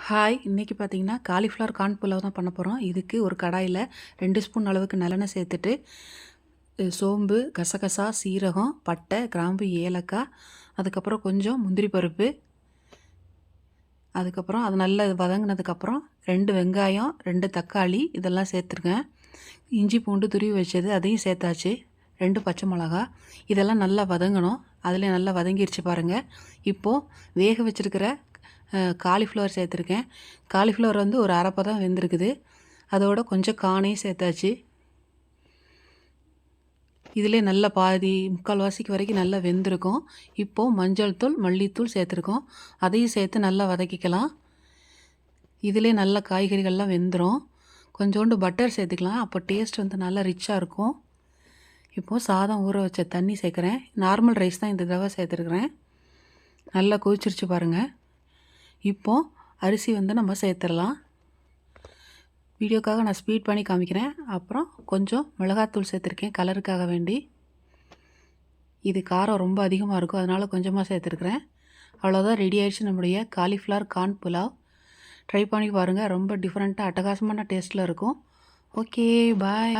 Hi! இன்றைக்கி பார்த்தீங்கன்னா, cauliflower corn pulao தான் பண்ண போகிறோம். இதுக்கு ஒரு கடாயில 2 ஸ்பூன் அளவுக்கு நல்லெண்ணெய் சேர்த்துட்டு, சோம்பு, கசகசா, சீரகம், பட்டை, கிராம்பு, ஏலக்காய், அதுக்கப்புறம் கொஞ்சம் முந்திரி பருப்பு, அதுக்கப்புறம் அது நல்லா வதங்கினதுக்கப்புறம் 2 வெங்காயம், 2 தக்காளி இதெல்லாம் சேர்த்துருக்கேன். இஞ்சி பூண்டு துருவி வச்சது அதையும் சேர்த்தாச்சு. 2 பச்சை மிளகா இதெல்லாம் நல்லா வதங்கணும். அதில் நல்லா வதங்கிருச்சு பாருங்கள். இப்போது வேக வச்சுருக்கிற காலிஃப்ளவர் சேர்த்துருக்கேன். காலிஃப்ளவர் வந்து ஒரு அரைப்பதம் வெந்திருக்குது. அதோட கொஞ்சம் காணையும் சேர்த்தாச்சு. இதிலே நல்லா பாதி முக்கால்வாசிக்கு வரைக்கும் நல்லா வெந்திருக்கும். இப்போது மஞ்சள் தூள், மல்லித்தூள் சேர்த்துருக்கோம். அதையும் சேர்த்து நல்லா வதக்கிக்கலாம். இதிலே நல்ல காய்கறிகள்லாம் வெந்துடும். கொஞ்சோண்டு பட்டர் சேர்த்துக்கலாம். அப்போ டேஸ்ட் வந்து நல்லா ரிச்சாக இருக்கும். இப்போது சாதம் ஊற வச்ச தண்ணி சேர்க்குறேன். நார்மல் ரைஸ் தான் இந்த தடவை சேர்த்துருக்குறேன். நல்லா கொதிச்சிருச்சு பாருங்கள். இப்போது அரிசி வந்து நம்ம சேர்த்துடலாம். வீடியோக்காக நான் ஸ்பீட் பண்ணி காமிக்கிறேன். அப்புறம் கொஞ்சம் மிளகாத்தூள் சேர்த்துருக்கேன் கலருக்காக வேண்டி. இது காரம் ரொம்ப அதிகமாக இருக்கும், அதனால் கொஞ்சமாக சேர்த்துருக்குறேன். அவ்வளோதான், ரெடி ஆயிடுச்சு நம்முடைய காலிஃப்ளவர் கார்ன் புலாவ். ட்ரை பண்ணி பாருங்கள். ரொம்ப டிஃப்ரெண்ட்டாக அட்டகாசமான டேஸ்ட்டில் இருக்கும். ஓகே, பாய்.